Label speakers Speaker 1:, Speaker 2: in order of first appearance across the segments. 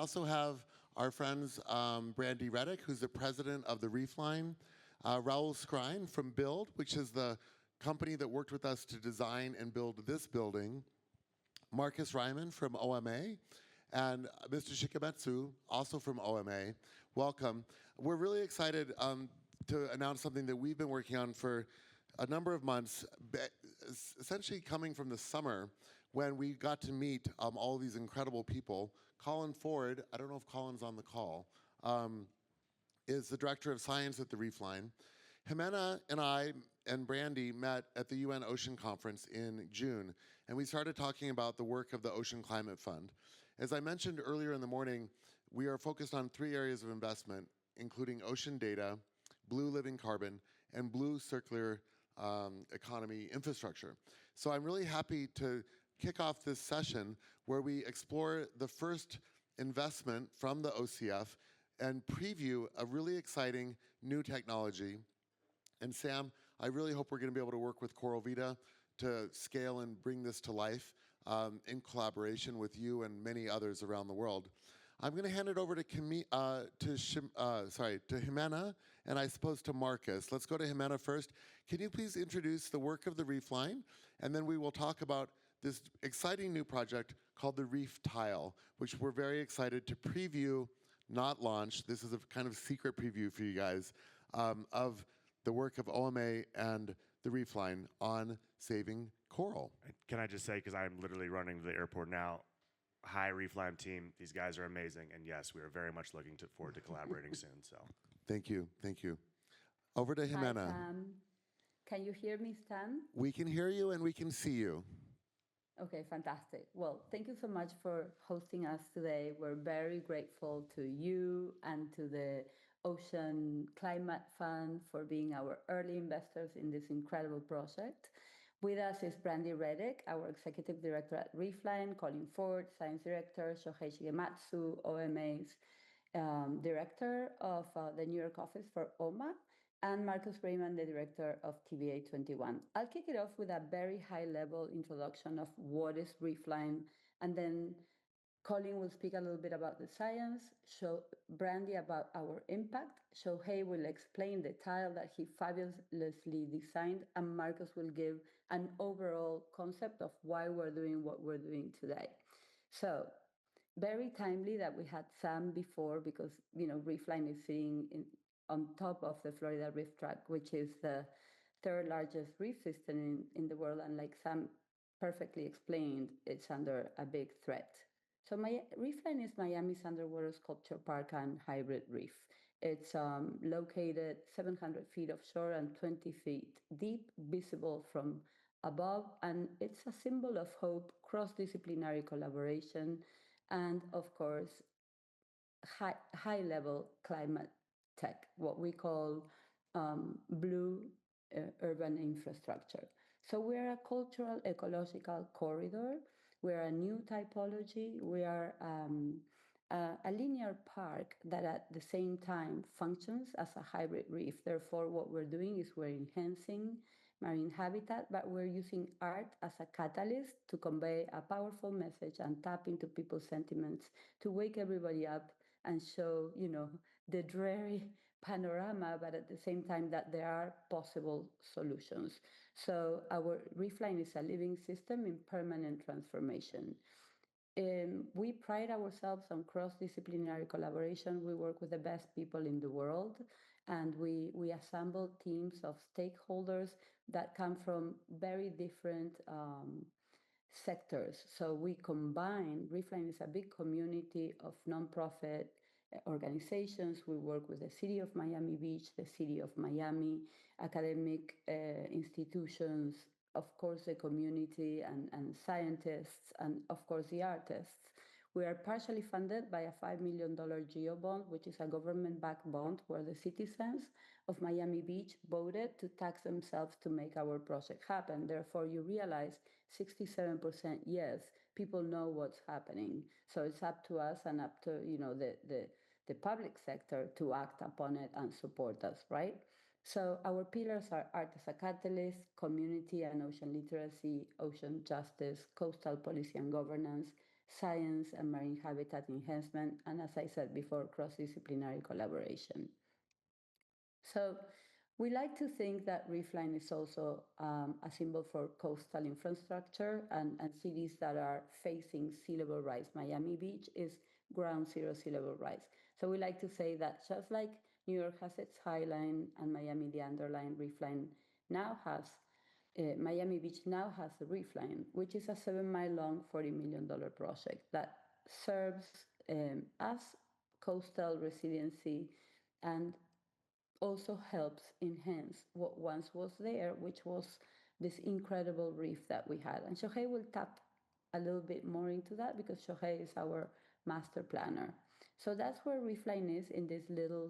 Speaker 1: also have our friends Brandi Reddick, who's the president of the REEFLINE, Raoul Skrein from Build, which is the company that worked with us to design and build this building, Markus Reymann from OMA, and Mr. Shigematsu, also from OMA. Welcome. We're really excited to announce something that we've been working on for a number of months, essentially coming from the summer when we got to meet all these incredible people. Colin Foord, I don't know if Colin's on the call, is the director of science at the REEFLINE. Ximena and I and Brandi met at the UN Ocean Conference in June, and we started talking about the work of the Ocean Climate Fund. As I mentioned earlier in the morning, we are focused on 3 areas of investment, including ocean data, blue living carbon, and blue circular economy infrastructure. So I'm really happy to kick off this session where we explore the first investment from the OCF and preview a really exciting new technology. And Sam, I really hope we're going to be able to work with Coral Vita to scale and bring this to life in collaboration with you and many others around the world. I'm going to hand it over to Ximena, and I suppose to Markus. Let's go to Ximena first. Can you please introduce the work of the REEFLINE, and then we will talk about this exciting new project called the Reef Tile, which we're very excited to preview, not launch. This is a kind of secret preview for you guys of the work of OMA and the REEFLINE on saving coral.
Speaker 2: Can I just say, because I'm literally running to the airport now, hi, REEFLINE team. These guys are amazing. And yes, we are very much looking forward to collaborating soon. So,
Speaker 1: thank you. Thank you. Over to Ximena.
Speaker 3: Hi, can you hear me, Stan?
Speaker 1: We can hear you and we can see you.
Speaker 3: Okay, fantastic. Well, thank you so much for hosting us today. We're very grateful to you and to the Ocean Climate Fund for being our early investors in this incredible project. With us is Brandi Reddick, our executive director at REEFLINE, Colin Foord, science director, Shohei Shigematsu, OMA's director of the New York office for OMA, and Markus Reymann, the director of TVA 21. I'll kick it off with a very high-level introduction of what is REEFLINE, and then Colin will speak a little bit about the science, Brandi about our impact, Shohei will explain the tile that he fabulously designed, and Markus will give an overall concept of why we're doing what we're doing today. So, very timely that we had Sam before, because REEFLINE is sitting on top of the Florida Reef Tract, which is the 3rd largest reef system in the world, and like Sam perfectly explained, it's under a big threat. So REEFLINE is Miami's underwater sculpture park and hybrid reef. It's located 700 feet offshore and 20 feet deep, visible from above, and it's a symbol of hope, cross-disciplinary collaboration, and of course, high-level climate tech, what we call blue urban infrastructure. So we're a cultural ecological corridor. We're a new typology. We are a linear park that at the same time functions as a hybrid reef. Therefore, what we're doing is we're enhancing marine habitat, but we're using art as a catalyst to convey a powerful message and tap into people's sentiments, to wake everybody up and show, the dreary panorama, but at the same time that there are possible solutions. So our REEFLINE is a living system in permanent transformation. We pride ourselves on cross-disciplinary collaboration. We work with the best people in the world, and we assemble teams of stakeholders that come from very different sectors. So we combine, REEFLINE is a big community of nonprofit organizations. We work with the City of Miami Beach, the City of Miami, academic institutions, of course, the community and scientists, and of course, the artists. We are partially funded by a $5 million GEO bond, which is a government-backed bond where the citizens of Miami Beach voted to tax themselves to make our project happen. Therefore, you realize 67% yes, people know what's happening. So it's up to us and up to the public sector to act upon it and support us, right? So our pillars are art as a catalyst, community and ocean literacy, ocean justice, coastal policy and governance, science and marine habitat enhancement, and as I said before, cross-disciplinary collaboration. So we like to think that REEFLINE is also a symbol for coastal infrastructure and cities that are facing sea level rise. Miami Beach is ground zero sea level rise. So we like to say that just like New York has its High Line and Miami the underline, REEFLINE now has Miami Beach now has the Reef Line, which is a 7-mile long, $40 million project that serves as coastal resiliency and also helps enhance what once was there, which was this incredible reef that we had. And Shohei will tap a little bit more into that because Shohei is our master planner. So that's where REEFLINE is in this little,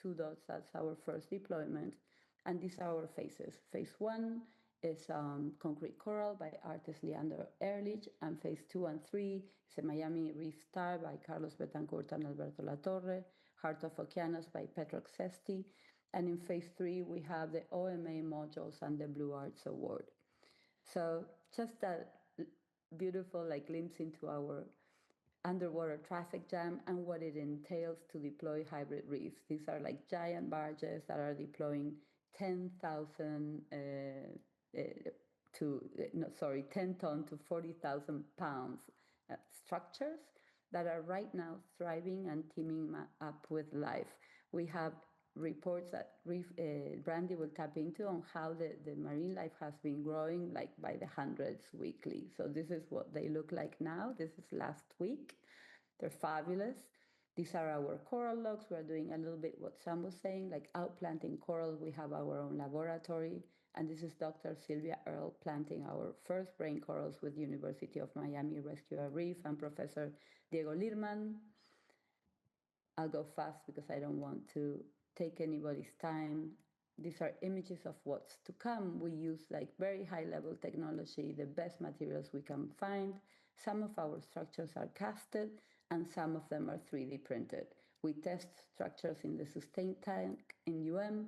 Speaker 3: 2 dots. That's our first deployment. And these are our phases. Phase 1 is Concrete Coral by artist Leander Ehrlich, and phase 2 and 3 is a Miami Reef Star by Carlos Betancourt and Alberto Latorre, Heart of Oceanos by Petrox Sesti, and in phase 3 we have the OMA modules and the Blue Arts Award. So just that beautiful glimpse into our underwater traffic jam and what it entails to deploy hybrid reefs. These are giant barges that are deploying 10,000 10 ton to 40,000 pounds structures that are right now thriving and teaming up with life. We have reports that Brandi will tap into on how the marine life has been growing by the hundreds weekly. So this is what they look like now. This is last week. They're fabulous. These are our coral logs. We're doing a little bit what Sam was saying, outplanting coral. We have our own laboratory. And this is Dr. Sylvia Earle planting our first brain corals with University of Miami Rescue a Reef and Professor Diego Lirman. I'll go fast because I don't want to take anybody's time. These are images of what's to come. We use very high level technology, the best materials we can find. Some of our structures are casted and some of them are 3D printed. We test structures in the Sustain tank in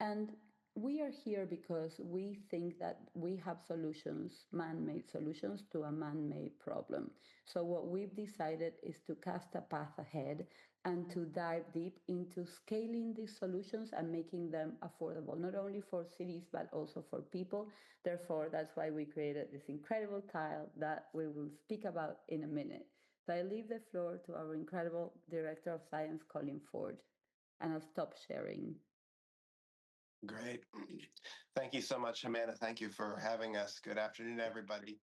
Speaker 3: and we are here because we think that we have solutions, man-made solutions to a man-made problem. So what we've decided is to cast a path ahead and to dive deep into scaling these solutions and making them affordable, not only for cities, but also for people. Therefore, that's why we created this incredible tile that we will speak about in a minute. So I leave the floor to our incredible Director of Science, Colin Foord, and I'll stop sharing.
Speaker 4: Great. Thank you so much, Ximena. Thank you for having us. Good afternoon, everybody.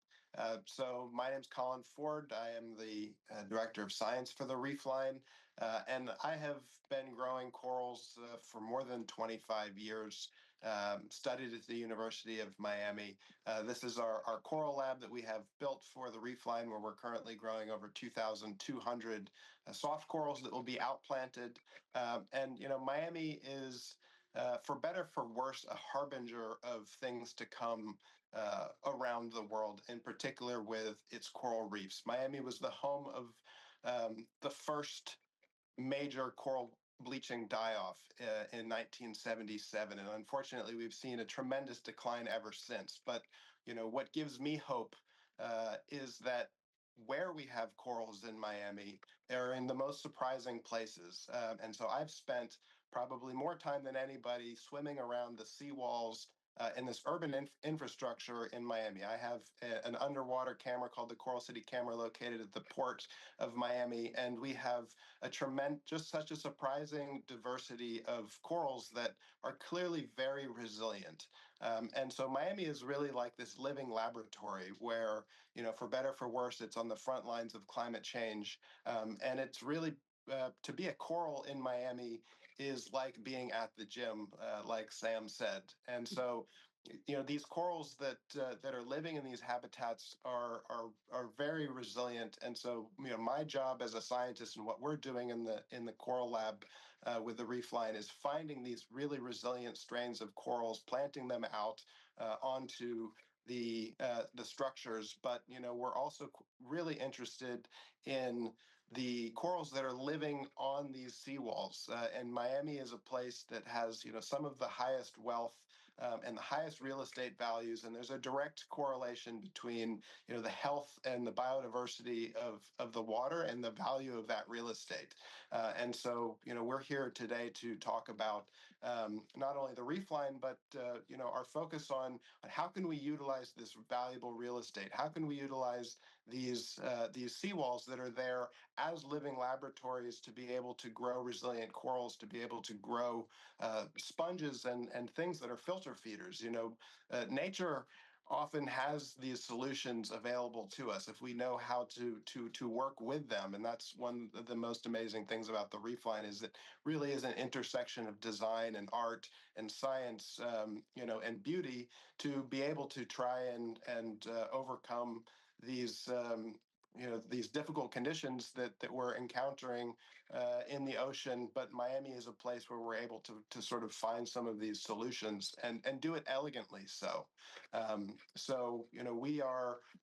Speaker 4: So my name's Colin Foord. I am the Director of Science for the REEFLINE, and I have been growing corals for more than 25 years, studied at the University of Miami. This is our coral lab that we have built for the REEFLINE, where we're currently growing over 2,200 soft corals that will be outplanted. And, Miami is for better, for worse, a harbinger of things to come around the world, in particular with its coral reefs. Miami was the home of the first major coral bleaching die-off in 1977, and unfortunately, we've seen a tremendous decline ever since. But what gives me hope is that where we have corals in Miami are in the most surprising places, and so I've spent probably more time than anybody swimming around the seawalls in this urban infrastructure in Miami. I have an underwater camera called the Coral City Camera located at the port of Miami, and we have just such a surprising diversity of corals that are clearly very resilient. And so Miami is really like this living laboratory where, for better, for worse, it's on the front lines of climate change. And it's really, to be a coral in Miami is like being at the gym, like Sam said. And so, these corals that are living in these habitats are very resilient. And so, my job as a scientist and what we're doing in the coral lab with the REEFLINE is finding these really resilient strains of corals, planting them out onto the structures. But we're also really interested in the corals that are living on these seawalls. And Miami is a place that has, some of the highest wealth and the highest real estate values. And there's a direct correlation between the health and the biodiversity of the water and the value of that real estate. And so we're here today to talk about not only the REEFLINE, but our focus on how can we utilize this valuable real estate? How can we utilize these seawalls that are there as living laboratories to be able to grow resilient corals, to be able to grow sponges and things that are filter feeders. Nature often has these solutions available to us if we know how to work with them. And that's one of the most amazing things about the REEFLINE is it really is an intersection of design and art and science, and beauty to be able to try and overcome these these difficult conditions that we're encountering in the ocean. But Miami is a place where we're able to sort of find some of these solutions and do it elegantly.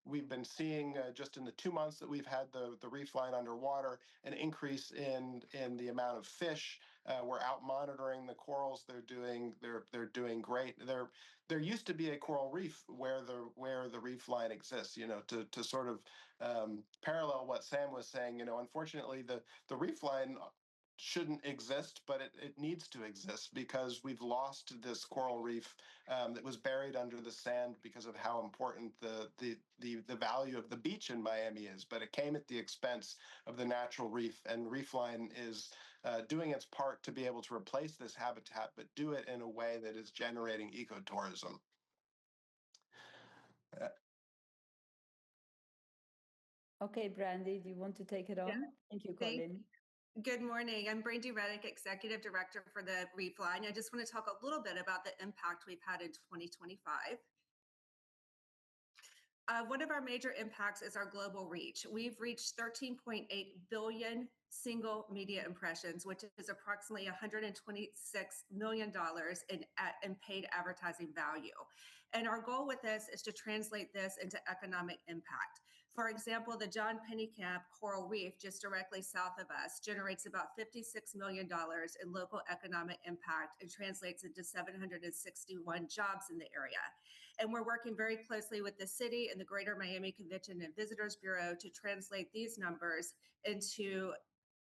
Speaker 4: We've been seeing just in the 2 months that we've had the REEFLINE underwater an increase in the amount of fish. We're out monitoring the corals. They're doing great. There used to be a coral reef where the REEFLINE exists. To sort of parallel what Sam was saying. Unfortunately, the REEFLINE shouldn't exist, but it needs to exist because we've lost this coral reef that was buried under the sand because of how important the value of the beach in Miami is. But it came at the expense of the natural reef, and REEFLINE is doing its part to be able to replace this habitat, but do it in a way that is generating ecotourism.
Speaker 3: Okay, Brandi, do you want to take it on?
Speaker 5: Yeah.
Speaker 3: Thank you,
Speaker 5: Thank
Speaker 3: Colin.
Speaker 5: Good morning. I'm Brandi Reddick, Executive Director for the REEFLINE. I just want to talk a little bit about the impact we've had in 2025. One of our major impacts is our global reach. We've reached 13.8 billion single media impressions, which is approximately $126 million in paid advertising value. And our goal with this is to translate this into economic impact. For example, the John Pennycamp Coral Reef, just directly south of us, generates about $56 million in local economic impact and translates into 761 jobs in the area. And we're working very closely with the city and the Greater Miami Convention and Visitors Bureau to translate these numbers into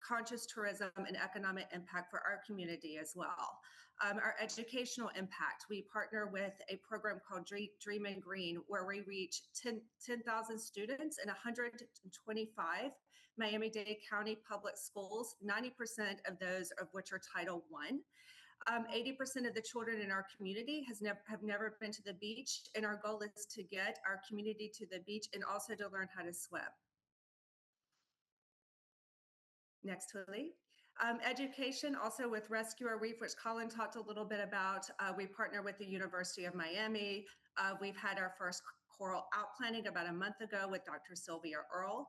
Speaker 5: conscious tourism and economic impact for our community as well. Our educational impact, we partner with a program called Dream and Green, where we reach 10,000 students in 125 Miami-Dade County public schools, 90% of those of which are Title I. 80% of the children in our community have never been to the beach, and our goal is to get our community to the beach and also to learn how to swim. Next, Willie. Education, also with Rescue Our Reef, which Colin talked a little bit about. We partner with the University of Miami. We've had our first coral outplanting about a month ago with Dr. Sylvia Earle.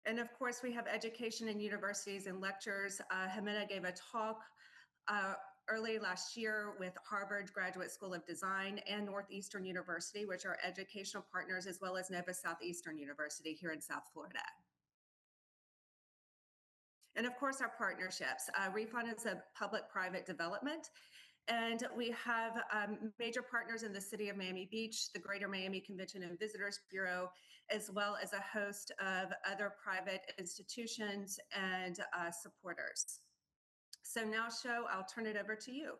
Speaker 5: And of course, we have education in universities and lectures. Ximena gave a talk early last year with Harvard Graduate School of Design and Northeastern University, which are educational partners, as well as Nova Southeastern University here in South Florida. And of course, our partnerships. REEFLINE is a public-private development, and we have major partners in the city of Miami Beach, the Greater Miami Convention and Visitors Bureau, as well as a host of other private institutions and supporters. So now, Sho, I'll turn it over to you.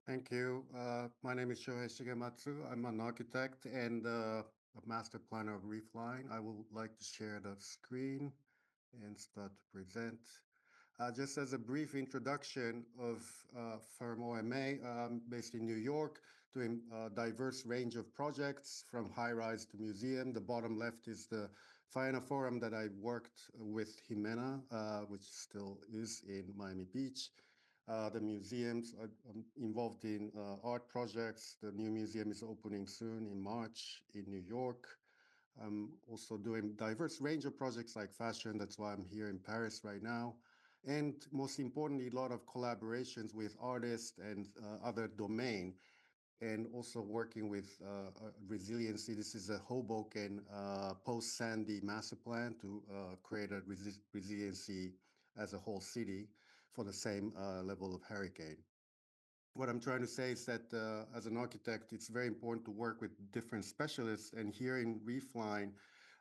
Speaker 6: Thank you. My name is Shohei Shigematsu. I'm an architect and a master planner of REEFLINE. I would like to share the screen and start to present. Just as a brief introduction of firm OMA, based in New York, doing a diverse range of projects from high-rise to museum. The bottom left is the Faena Forum that I worked with Ximena, which still is in Miami Beach. The museums are involved in art projects. The new museum is opening soon in March in New York. I'm also doing diverse range of projects like fashion. That's why I'm here in Paris right now. And most importantly, a lot of collaborations with artists and other domain, and also working with resiliency. This is a Hoboken post-Sandy master plan to create a resiliency as a whole city. for the same level of hurricane. What I'm trying to say is that as an architect, it's very important to work with different specialists. And here in REEFLINE,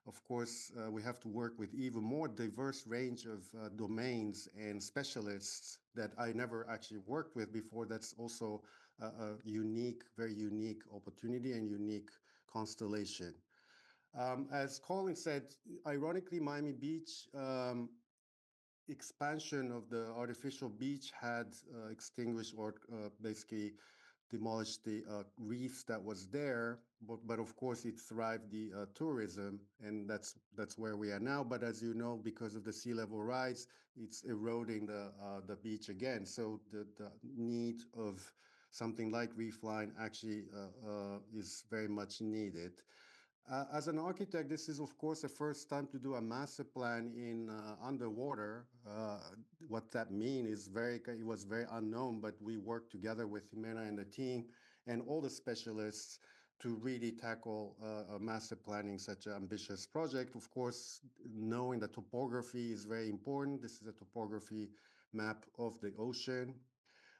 Speaker 6: of course, we have to work with even more diverse range of domains and specialists that I never actually worked with before. That's also a unique, very unique opportunity and unique constellation. As Colin said, ironically, Miami Beach expansion of the artificial beach had extinguished or basically demolished the reefs that was there, but of course it thrived the tourism, and that's where we are now. But as you know, because of the sea level rise, it's eroding the beach again. So the need of something like REEFLINE actually is very much needed. As an architect, this is of course the first time to do a master plan in underwater. What that means is it was very unknown, but we worked together with Ximena and the team and all the specialists to really tackle a master planning such an ambitious project. Of course, knowing the topography is very important. This is a topography map of the ocean.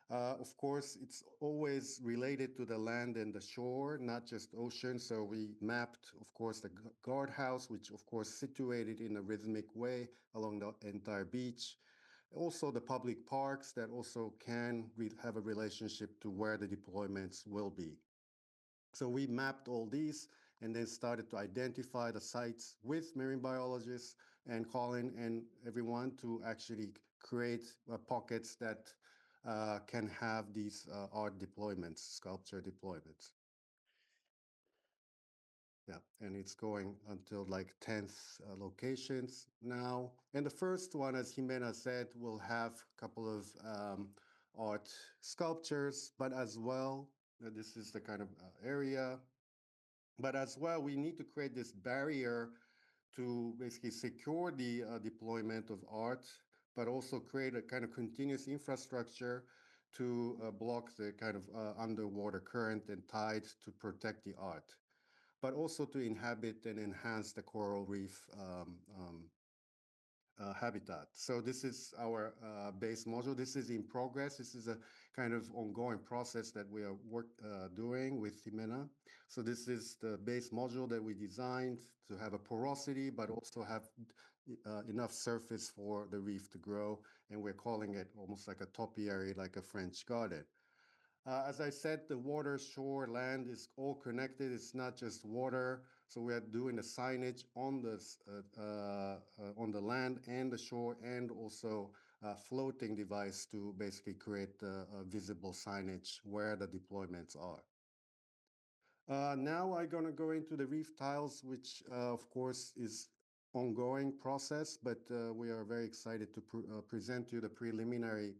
Speaker 6: Of course, it's always related to the land and the shore, not just ocean. So we mapped, of course, the guardhouse, which of course situated in a rhythmic way along the entire beach. Also the public parks that also can have a relationship to where the deployments will be. So we mapped all these and then started to identify the sites with marine biologists and Colin and everyone to actually create pockets that can have these art deployments, sculpture deployments. Yeah, and it's going until like 10th locations now. And the first one, as Ximena said, will have a couple of art sculptures, but as well, this is the kind of area. But as well, we need to create this barrier to basically secure the deployment of art, but also create a kind of continuous infrastructure to block the kind of underwater current and tide to protect the art, but also to inhabit and enhance the coral reef habitat. So this is our base module. This is in progress. This is a kind of ongoing process that we are doing with Ximena. So this is the base module that we designed to have a porosity, but also have enough surface for the reef to grow. And we're calling it almost like a topiary, like a French garden. As I said, the water, shore, land is all connected. It's not just water. So we are doing the signage on the land and the shore, and also a floating device to basically create visible signage where the deployments are. Now I'm going to go into the reef tiles, which of course is ongoing process, but we are very excited to present you the preliminary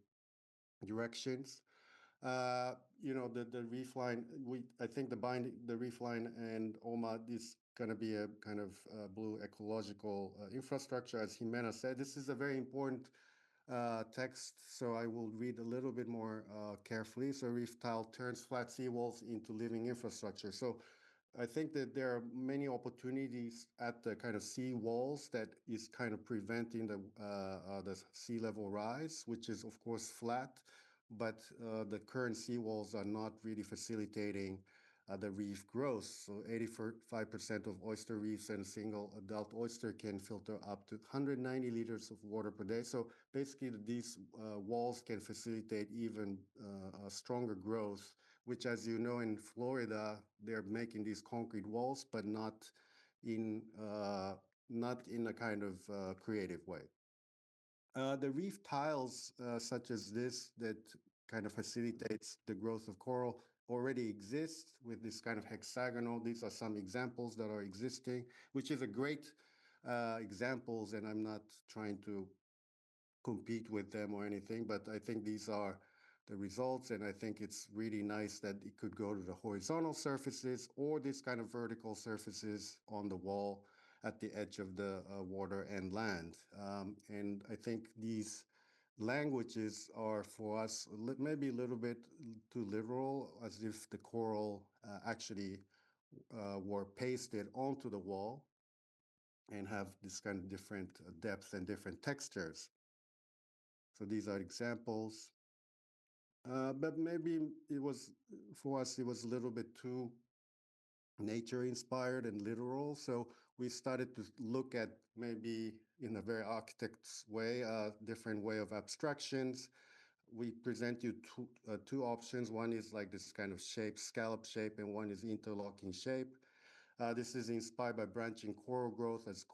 Speaker 6: directions. You know, the REEFLINE, I think the REEFLINE and OMA is going to be a kind of blue ecological infrastructure. As Ximena said, this is a very important text, so I will read a little bit more carefully. So reef tile turns flat seawalls into living infrastructure. So I think that there are many opportunities at the kind of sea walls that is kind of preventing the sea level rise, which is of course flat, but the current seawalls are not really facilitating the reef growth. So 85% of oyster reefs and a single adult oyster can filter up to 190 liters of water per day. So basically these walls can facilitate even a stronger growth, which, as you know, in Florida, they're making these concrete walls, but not in a kind of creative way. The reef tiles, such as this, that kind of facilitates the growth of coral, already exist with this kind of hexagonal. These are some examples that are existing, which is a great examples, and I'm not trying to compete with them or anything, but I think these are the results, and I think it's really nice that it could go to the horizontal surfaces or this kind of vertical surfaces on the wall at the edge of the water and land. And I think these languages are for us maybe a little bit too literal, as if the coral actually were pasted onto the wall and have this kind of different depth and different textures. So these are examples. But maybe it was, for us, it was a little bit too nature inspired and literal. So we started to look at, maybe in a very architect's way, a different way of abstractions. We present you two options. One is like this kind of shape, scallop shape, and one is interlocking shape. This is inspired by branching coral growth, as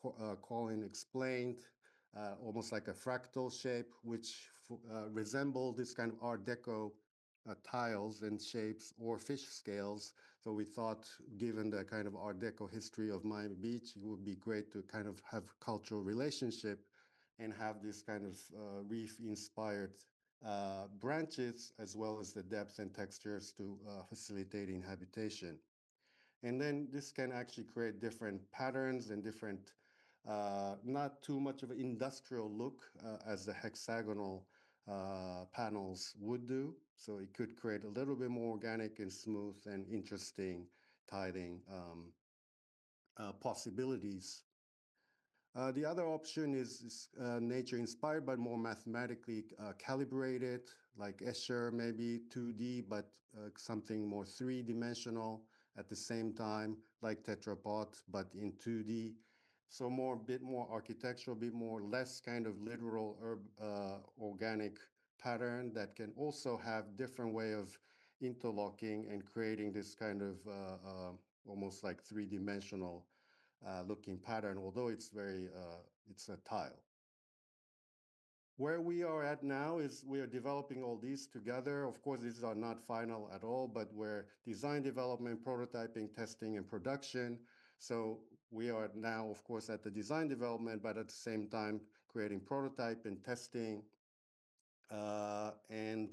Speaker 6: Colin explained, almost like a fractal shape, which resemble this kind of Art Deco tiles and shapes or fish scales. So we thought, given the kind of Art Deco history of Miami Beach, it would be great to kind of have cultural relationship and have this kind of reef-inspired branches, as well as the depth and textures to facilitate inhabitation. And then this can actually create different patterns and different, not too much of an industrial look as the hexagonal panels would do. So it could create a little bit more organic and smooth and interesting tiling possibilities. The other option is nature inspired, but more mathematically calibrated, like Escher, maybe 2D, but something more three-dimensional at the same time, like Tetrapod, but in 2D. So bit more architectural, bit more less kind of literal organic pattern that can also have different way of interlocking and creating this kind of almost like three-dimensional looking pattern, although it's it's a tile. Where we are at now is we are developing all these together. Of course, these are not final at all, but we're design development, prototyping, testing, and production. So we are now, of course, at the design development, but at the same time, creating prototype and testing. And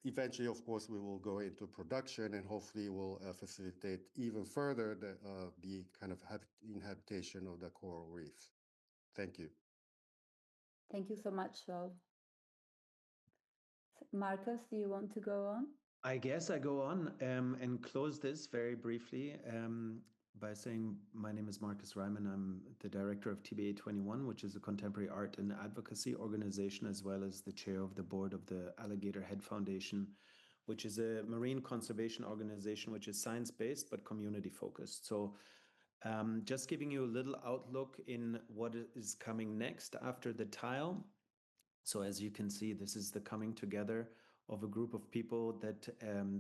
Speaker 6: eventually, of course, we will go into production, and hopefully will facilitate even further the kind of inhabitation of the coral reefs. Thank you.
Speaker 3: Thank you so much, Raoul. Markus, do you want to go on?
Speaker 7: I guess I go on and close this very briefly by saying my name is Markus Reymann. I'm the director of TBA 21, which is a contemporary art and advocacy organization, as well as the chair of the board of the Alligator Head Foundation, which is a marine conservation organization which is science-based but community-focused. So just giving you a little outlook in what is coming next after the tile. So as you can see, this is the coming together of a group of people that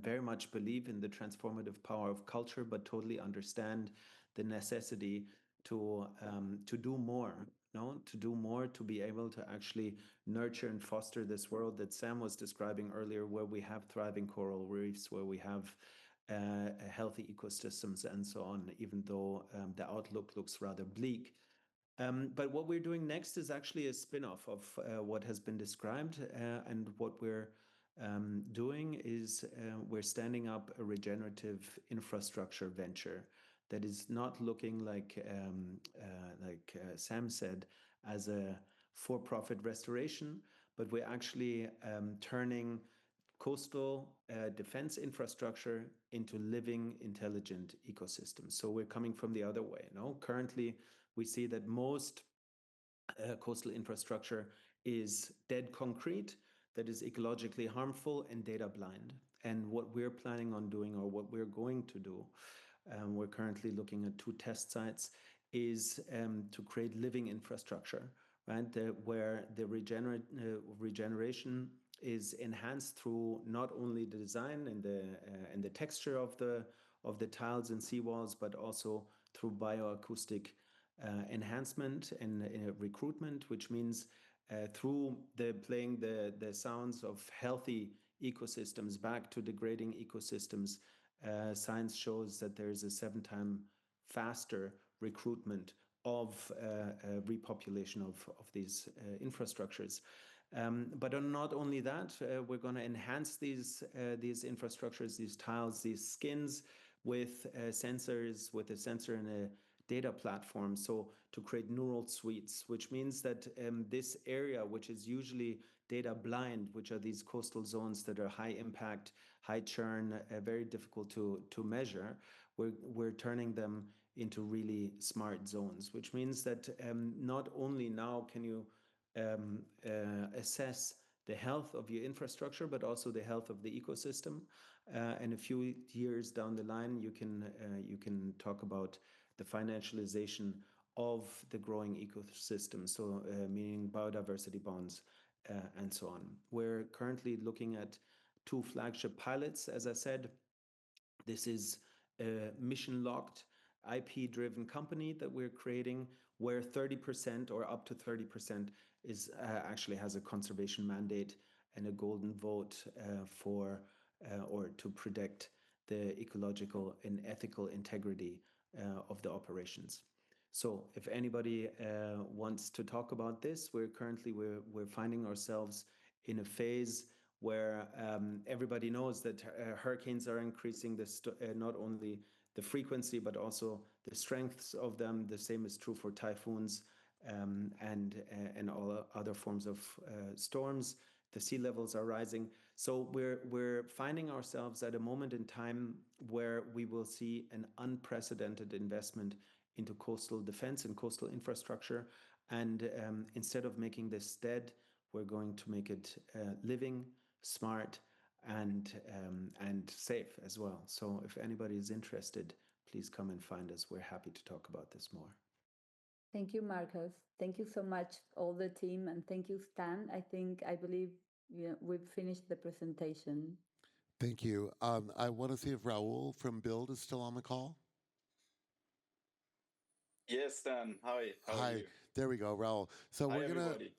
Speaker 7: very much believe in the transformative power of culture, but totally understand the necessity to do more, to do more, to be able to actually nurture and foster this world that Sam was describing earlier, where we have thriving coral reefs, where we have healthy ecosystems and so on, even though the outlook looks rather bleak. But what we're doing next is actually a spin-off of what has been described, and what we're doing is we're standing up a regenerative infrastructure venture that is not looking like Sam said, as a for-profit restoration, but we're actually turning coastal defense infrastructure into living, intelligent ecosystems. So we're coming from the other way. Currently, we see that most coastal infrastructure is dead concrete that is ecologically harmful and data blind. And what we're planning on doing, or what we're going to do, we're currently looking at 2 test sites, is to create living infrastructure, right? Where the regeneration is enhanced through not only the design and the texture of the tiles and seawalls, but also through bioacoustic enhancement and recruitment, which means through playing the sounds of healthy ecosystems back to degrading ecosystems, science shows that there is a 7-time faster recruitment of repopulation of these infrastructures. But not only that, we're going to enhance these infrastructures, these tiles, these skins with sensors, with a sensor and a data platform, so to create neural suites, which means that this area, which is usually data blind, which are these coastal zones that are high impact, high churn, very difficult to measure, we're turning them into really smart zones, which means that not only now can you assess the health of your infrastructure, but also the health of the ecosystem. And a few years down the line, you can talk about the financialization of the growing ecosystem, so meaning biodiversity bonds and so on. We're currently looking at 2 flagship pilots, as I said. This is a mission-locked, IP-driven company that we're creating, where 30% or up to 30% is actually has a conservation mandate and a golden vote for or to protect the ecological and ethical integrity of the operations. So if anybody wants to talk about this, we're finding ourselves in a phase where everybody knows that hurricanes are increasing not only the frequency but also the strengths of them. The same is true for typhoons and all other forms of storms. The sea levels are rising. So we're finding ourselves at a moment in time where we will see an unprecedented investment into coastal defense and coastal infrastructure. And instead of making this dead, we're going to make it living, smart, and safe as well. So if anybody is interested, please come and find us. We're happy to talk about this more.
Speaker 3: Thank you, Markus. Thank you so much, all the team, and thank you, Stan. I believe we've finished the presentation.
Speaker 1: Thank you. I want to see if Raoul from Build is still on the call.
Speaker 8: Yes, Stan. Hi. How are you?
Speaker 1: There we go, Raoul. So
Speaker 8: Hi,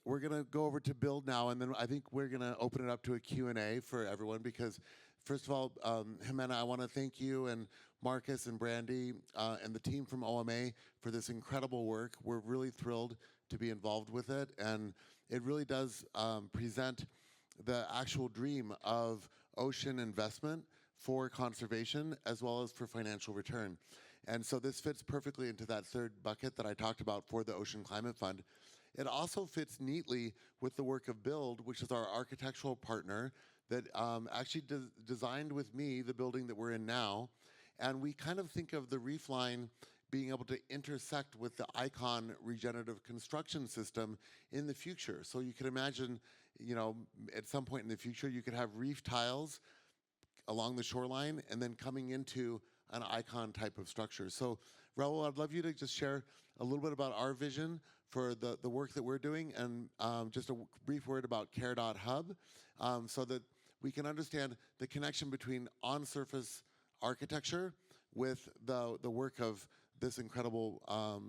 Speaker 1: we're gonna go over to Build now, and then I think we're gonna open it up to a Q&A for everyone. Because first of all, Ximena, I want to thank you and Markus and Brandi and the team from OMA for this incredible work. We're really thrilled to be involved with it, and it really does present the actual dream of ocean investment for conservation as well as for financial return. And so this fits perfectly into that third bucket that I talked about for the Ocean Climate Fund. It also fits neatly with the work of Build, which is our architectural partner that actually designed with me the building that we're in now. And we kind of think of the REEFLINE being able to intersect with the ICON regenerative construction system in the future. So you can imagine, at some point in the future, you could have reef tiles along the shoreline and then coming into an ICON type of structure. So Raoul, I'd love you to just share a little bit about our vision for the work that we're doing, and just a brief word about care.hub, so that we can understand the connection between on-surface architecture with the work of this incredible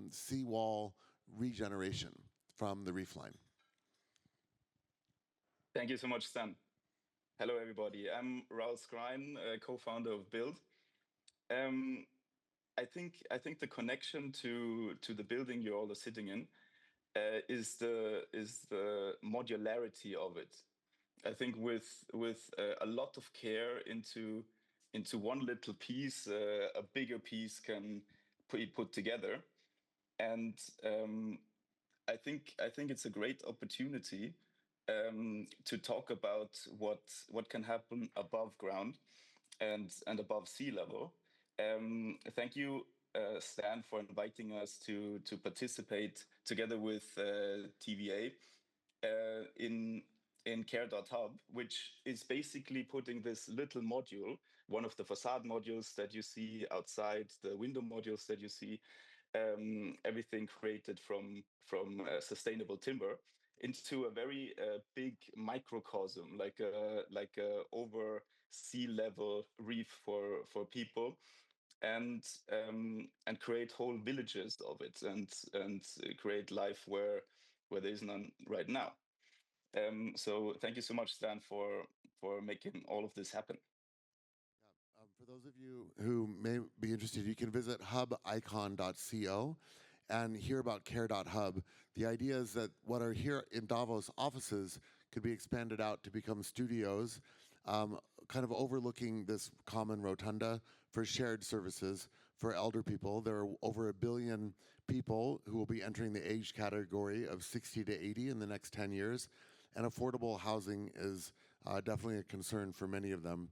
Speaker 1: seawall regeneration from the REEFLINE.
Speaker 8: Thank you so much, Stan. Hello, everybody. I'm Raoul Skrein, co-founder of Build. I think the connection to the building you're all sitting in is the modularity of it. I think with a lot of care into one little piece, a bigger piece can be put together. And I think it's a great opportunity to talk about what can happen above ground and above sea level. Thank you, Stan, for inviting us to participate together with TVA in care.hub, which is basically putting this little module, one of the facade modules that you see outside, the window modules that you see, everything created from sustainable timber, into a very big microcosm, like a over sea level reef for people, and create whole villages of it, and create life where there is none right now. So thank you so much, Stan, for making all of this happen.
Speaker 1: For those of you who may be interested, you can visit hubicon.co and hear about care.hub. The idea is that what are here in Davos offices could be expanded out to become studios, kind of overlooking this common rotunda for shared services for elder people. There are over 1 billion people who will be entering the age category of 60 to 80 in the next 10 years, and affordable housing is definitely a concern for many of them.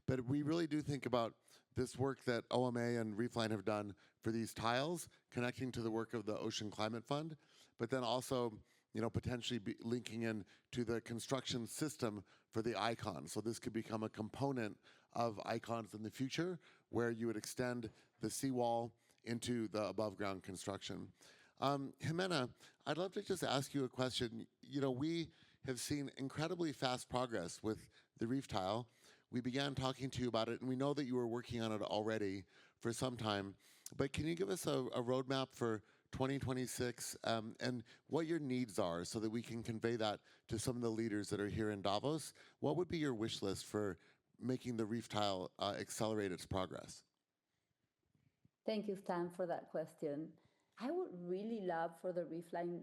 Speaker 1: But we really do think about this work that OMA and REEFLINE have done for these tiles, connecting to the work of the Ocean Climate Fund, but then also potentially be linking in to the construction system for the icon. So this could become a component of icons in the future where you would extend the seawall into the above ground construction. Ximena, I'd love to just ask you a question. We have seen incredibly fast progress with the reef tile. We began talking to you about it, and we know that you were working on it already for some time. But can you give us a roadmap for 2026 and what your needs are so that we can convey that to some of the leaders that are here in Davos? What would be your wish list for making the reef tile accelerate its progress?
Speaker 3: Thank you, Stan, for that question. I would really love for the REEFLINE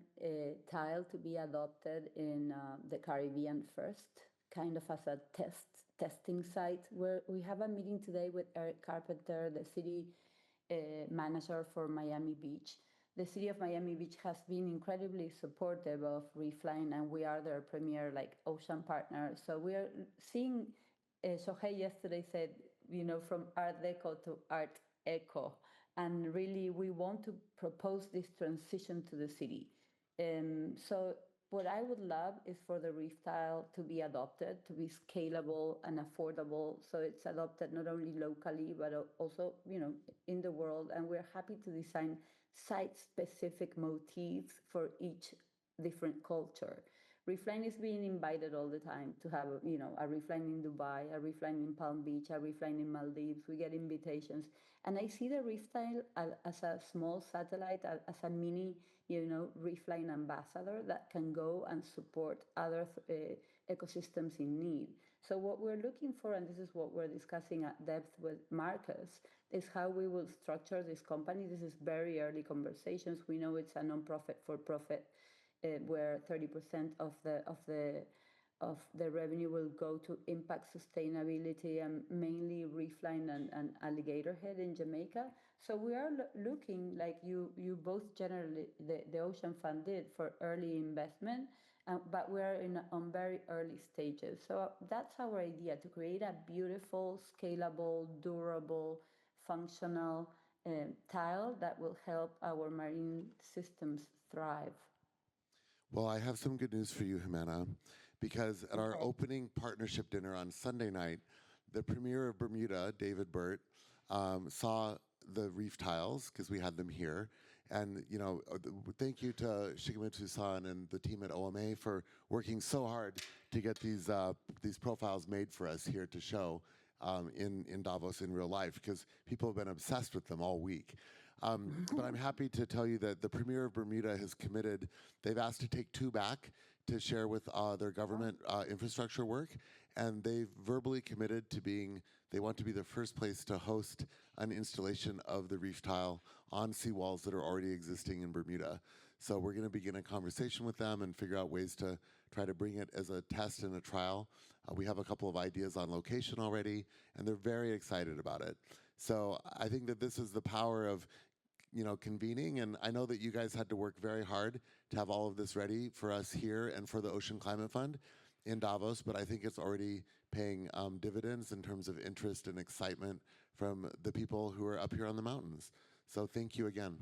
Speaker 3: tile to be adopted in the Caribbean first, kind of as a testing site. Where we have a meeting today with Eric Carpenter, the city manager for Miami Beach. The city of Miami Beach has been incredibly supportive of REEFLINE, and we are their premier ocean partner. So we are seeing. Shohei yesterday said, from Art Deco to Art Eco. And really, we want to propose this transition to the city. So what I would love is for the reef tile to be adopted, to be scalable and affordable. So it's adopted not only locally, but also, in the world. And we're happy to design site-specific motifs for each different culture. REEFLINE is being invited all the time to have, a REEFLINE in Dubai, a REEFLINE in Palm Beach, a REEFLINE in Maldives. We get invitations. And I see the reef tile as a small satellite, as a mini, REEFLINE ambassador that can go and support other ecosystems in need. So what we're looking for, and this is what we're discussing at depth with Markus, is how we will structure this company. This is very early conversations. We know it's a non-profit for profit, where 30% of the revenue will go to impact sustainability and mainly REEFLINE and Alligator Head in Jamaica. So we are looking, like you both generally, the Ocean Fund did, for early investment, but we're on very early stages. So that's our idea, to create a beautiful, scalable, durable, functional tile that will help our marine systems thrive.
Speaker 1: Well, I have some good news for you, Ximena, because at our opening partnership dinner on Sunday night, the Premier of Bermuda, David Burt, saw the reef tiles because we had them here. And, thank you to Shigematsu-san and the team at OMA for working so hard to get these profiles made for us here to show in Davos in real life, because people have been obsessed with them all week. But I'm happy to tell you that the Premier of Bermuda has committed. They've asked to take 2 back to share with their government infrastructure work, and they've verbally committed to they want to be the first place to host an installation of the reef tile on seawalls that are already existing in Bermuda. So we're going to begin a conversation with them and figure out ways to try to bring it as a test and a trial. We have a couple of ideas on location already, and they're very excited about it. So I think that this is the power of convening, and I know that you guys had to work very hard to have all of this ready for us here and for the Ocean Climate Fund in Davos, but I think it's already paying dividends in terms of interest and excitement from the people who are up here on the mountains. So thank you again.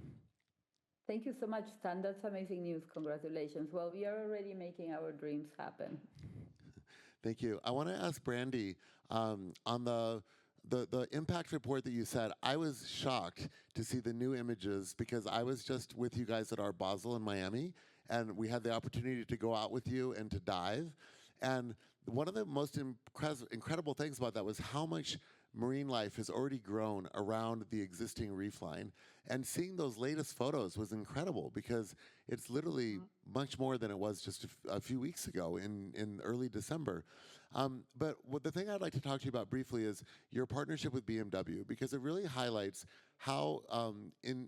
Speaker 3: Thank you so much, Stan. That's amazing news. Congratulations. Well, we are already making our dreams happen.
Speaker 1: Thank you. I want to ask Brandi, on the impact report that you said, I was shocked to see the new images because I was just with you guys at our Basel in Miami, and we had the opportunity to go out with you and to dive. And one of the most incredible things about that was how much marine life has already grown around the existing reef line. And seeing those latest photos was incredible because it's literally much more than it was just a few weeks ago in early December. But the thing I'd like to talk to you about briefly is your partnership with BMW, because it really highlights how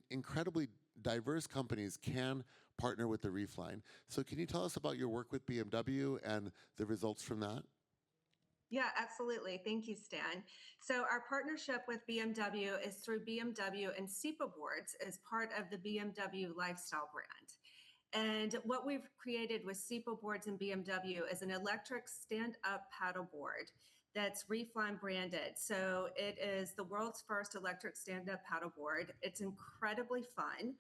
Speaker 1: incredibly diverse companies can partner with the reef line. So can you tell us about your work with BMW and the results from that?
Speaker 5: Yeah, absolutely. Thank you, Stan. So our partnership with BMW is through BMW and SEPA boards as part of the BMW lifestyle brand. And what we've created with SEPA boards and BMW is an electric stand-up paddle board that's REEFLINE branded. So it is the world's first electric stand-up paddle board. It's incredibly fun.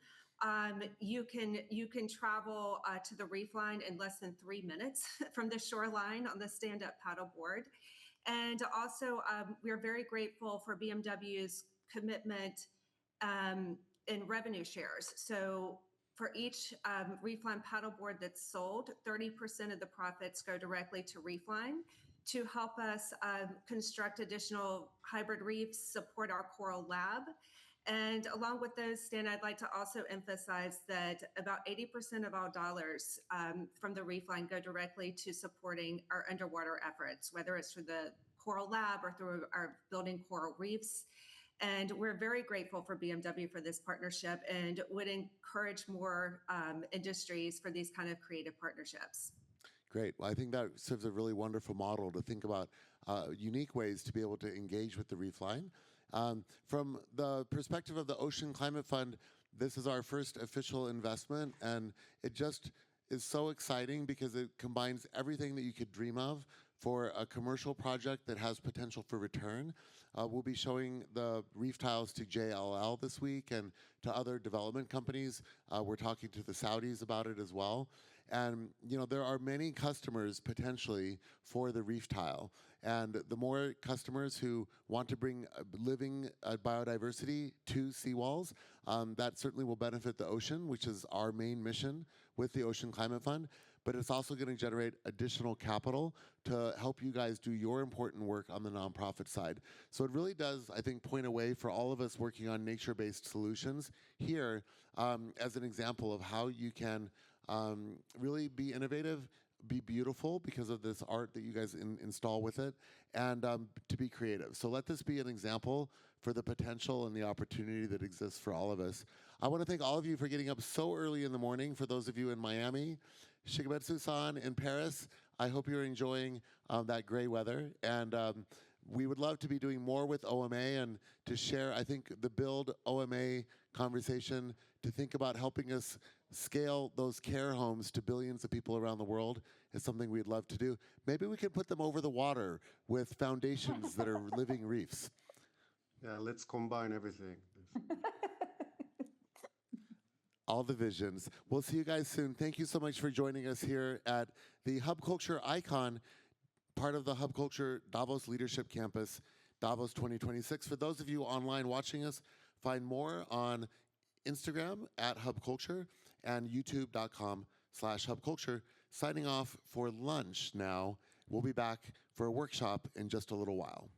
Speaker 5: You can travel to the reef line in less than 3 minutes from the shoreline on the stand-up paddleboard. And also, we're very grateful for BMW's commitment in revenue shares. So for each REEFLINE paddleboard that's sold, 30% of the profits go directly to REEFLINE to help us construct additional hybrid reefs, support our coral lab. And along with those, Stan, I'd like to also emphasize that about 80% of our dollars from the REEFLINE go directly to supporting our underwater efforts, whether it's through the Coral Lab or through our building coral reefs. And we're very grateful for BMW for this partnership and would encourage more industries for these kind of creative partnerships.
Speaker 1: Great. Well, I think that serves a really wonderful model to think about unique ways to be able to engage with the REEFLINE. From the perspective of the Ocean Climate Fund, this is our first official investment, and it just is so exciting because it combines everything that you could dream of for a commercial project that has potential for return. We'll be showing the reef tiles to JLL this week and to other development companies. We're talking to the Saudis about it as well. And there are many customers potentially for the reef tile. And the more customers who want to bring living biodiversity to seawalls, that certainly will benefit the ocean, which is our main mission with the Ocean Climate Fund. But it's also going to generate additional capital to help you guys do your important work on the nonprofit side. So it really does, I think, point a way for all of us working on nature-based solutions here as an example of how you can really be innovative, be beautiful because of this art that you guys install with it, and to be creative. So let this be an example for the potential and the opportunity that exists for all of us. I want to thank all of you for getting up so early in the morning. For those of you in Miami, Shigematsu-san in Paris, I hope you're enjoying that gray weather. And we would love to be doing more with OMA and to share, I think, the Build OMA conversation, to think about helping us scale those care homes to billions of people around the world is something we'd love to do. Maybe we can put them over the water with foundations that are living reefs.
Speaker 6: Yeah, let's combine everything.
Speaker 1: All the visions. We'll see you guys soon. Thank you so much for joining us here at the Hub Culture Icon, part of the Hub Culture Davos Leadership Campus, Davos 2026. For those of you online watching us, find more on Instagram at Hub Culture and youtube.com/hubculture. Signing off for lunch now. We'll be back for a workshop in just a little while.